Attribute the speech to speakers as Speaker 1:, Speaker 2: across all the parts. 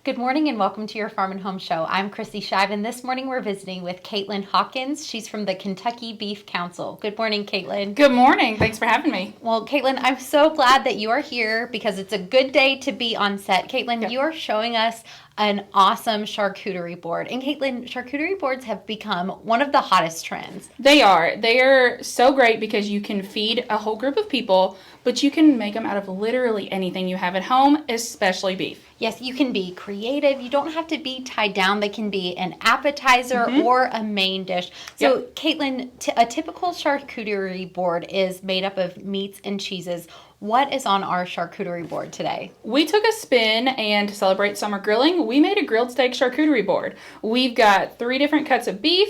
Speaker 1: Good morning and welcome to your Farm and Home Show. I'm Kristi Shive, and this morning we're visiting with Katelyn Hawkins. She's from the Kentucky Beef Council. Good morning, Katelyn.
Speaker 2: Good morning. Thanks for having me.
Speaker 1: Well, Katelyn, I'm so glad that you are here because it's a good day to be on set. Katelyn, you are showing us an awesome charcuterie board. And Katelyn, charcuterie boards have become one of the hottest trends.
Speaker 2: They are. They are so great because you can feed a whole group of people, but you can make them out of literally anything you have at home, especially beef.
Speaker 1: Yes, you can be creative. You don't have to be tied down. They can be an appetizer or a main dish. So, Katelyn, a typical charcuterie board is made up of meats and cheeses. What is on our charcuterie board today?
Speaker 2: We took a spin, and to celebrate summer grilling, we made a grilled steak charcuterie board. We've got 3 different cuts of beef.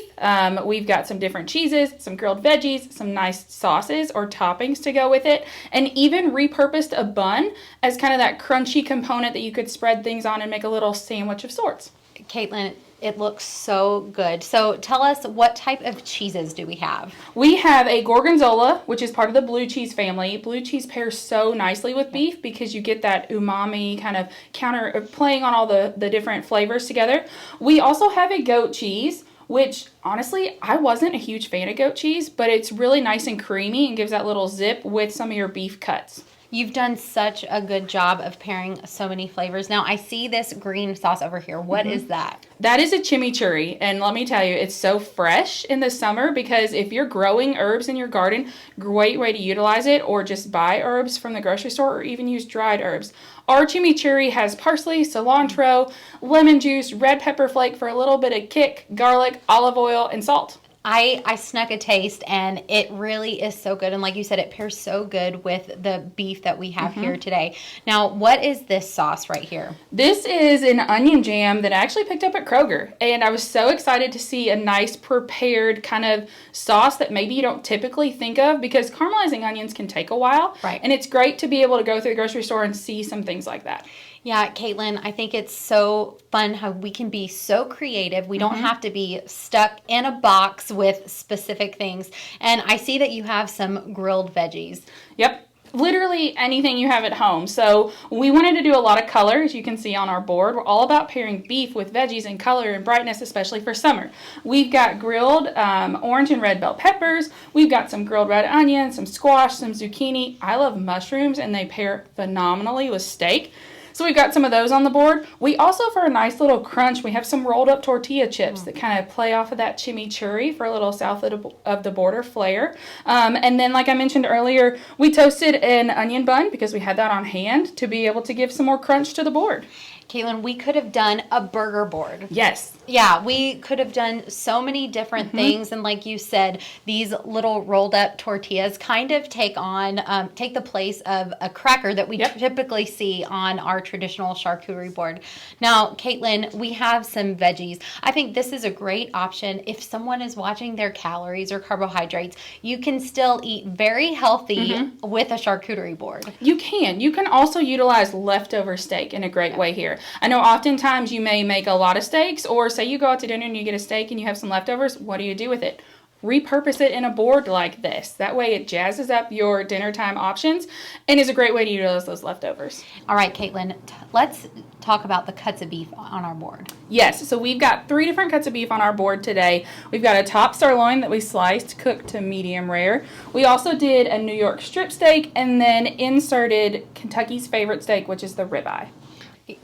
Speaker 2: We've got some different cheeses, some grilled veggies, some nice sauces or toppings to go with it, and even repurposed a bun as kind of that crunchy component that you could spread things on and make a little sandwich of sorts.
Speaker 1: Katelyn, it looks so good. So tell us, what type of cheeses do we have?
Speaker 2: We have a gorgonzola, which is part of the blue cheese family. Blue cheese pairs so nicely with beef because you get that umami kind of playing on all the different flavors together. We also have a goat cheese, which honestly, I wasn't a huge fan of goat cheese, but it's really nice and creamy and gives that little zip with some of your beef cuts.
Speaker 1: You've done such a good job of pairing so many flavors. Now, I see this green sauce over here. What is that?
Speaker 2: That is a chimichurri, and let me tell you, it's so fresh in the summer because if you're growing herbs in your garden, great way to utilize it, or just buy herbs from the grocery store or even use dried herbs. Our chimichurri has parsley, cilantro, lemon juice, red pepper flake for a little bit of kick, garlic, olive oil, and salt.
Speaker 1: I snuck a taste, and it really is so good. And like you said, it pairs so good with the beef that we have here today. Now, what is this sauce right here?
Speaker 2: This is an onion jam that I actually picked up at Kroger. And I was so excited to see a nice prepared kind of sauce that maybe you don't typically think of because caramelizing onions can take a while.
Speaker 1: Right.
Speaker 2: And it's great to be able to go through the grocery store and see some things like that.
Speaker 1: Yeah, Katelyn, I think it's so fun how we can be so creative. We don't have to be stuck in a box with specific things. And I see that you have some grilled veggies.
Speaker 2: Yep. Literally anything you have at home. So we wanted to do a lot of color, as you can see on our board. We're all about pairing beef with veggies and color and brightness, especially for summer. We've got grilled orange and red bell peppers. We've got some grilled red onions, some squash, some zucchini. I love mushrooms, and they pair phenomenally with steak. So we've got some of those on the board. We also, for a nice little crunch, we have some rolled up tortilla chips that kind of play off of that chimichurri for a little south of the border flair. And then, like I mentioned earlier, we toasted an onion bun because we had that on hand to be able to give some more crunch to the board.
Speaker 1: Katelyn, we could have done a burger board.
Speaker 2: Yes.
Speaker 1: Yeah, we could have done so many different things. And like you said, these little rolled up tortillas kind of take the place of a cracker that we typically see on our traditional charcuterie board. Now, Katelyn, we have some veggies. I think this is a great option. If someone is watching their calories or carbohydrates, you can still eat very healthy with a charcuterie board.
Speaker 2: You can. You can also utilize leftover steak in a great way here. I know oftentimes you may make a lot of steaks, or say you go out to dinner and you get a steak and you have some leftovers. What do you do with it? Repurpose it in a board like this. That way it jazzes up your dinner time options and is a great way to utilize those leftovers.
Speaker 1: All right, Katelyn, let's talk about the cuts of beef on our board.
Speaker 2: Yes, so we've got 3 different cuts of beef on our board today. We've got a top sirloin that we sliced, cooked to medium rare. We also did a New York strip steak and then inserted Kentucky's favorite steak, which is the ribeye.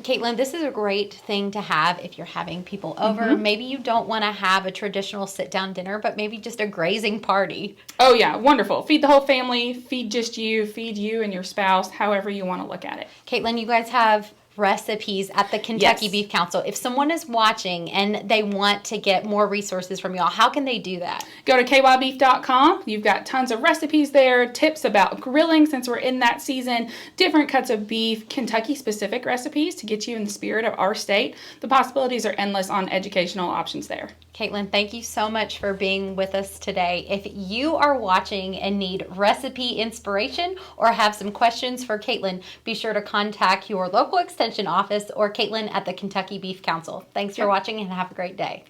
Speaker 1: Katelyn, this is a great thing to have if you're having people over. Maybe you don't want to have a traditional sit-down dinner, but maybe just a grazing party.
Speaker 2: Oh, yeah. Wonderful. Feed the whole family. Feed you and your spouse, however you want to look at it.
Speaker 1: Katelyn, you guys have recipes at the Kentucky Beef Council. If someone is watching and they want to get more resources from y'all, how can they do that?
Speaker 2: Go to kybeef.com. You've got tons of recipes there, tips about grilling since we're in that season, different cuts of beef, Kentucky-specific recipes to get you in the spirit of our state. The possibilities are endless on educational options there.
Speaker 1: Katelyn, thank you so much for being with us today. If you are watching and need recipe inspiration or have some questions for Katelyn, be sure to contact your local extension office or Katelyn at the Kentucky Beef Council. Thanks for watching and have a great day.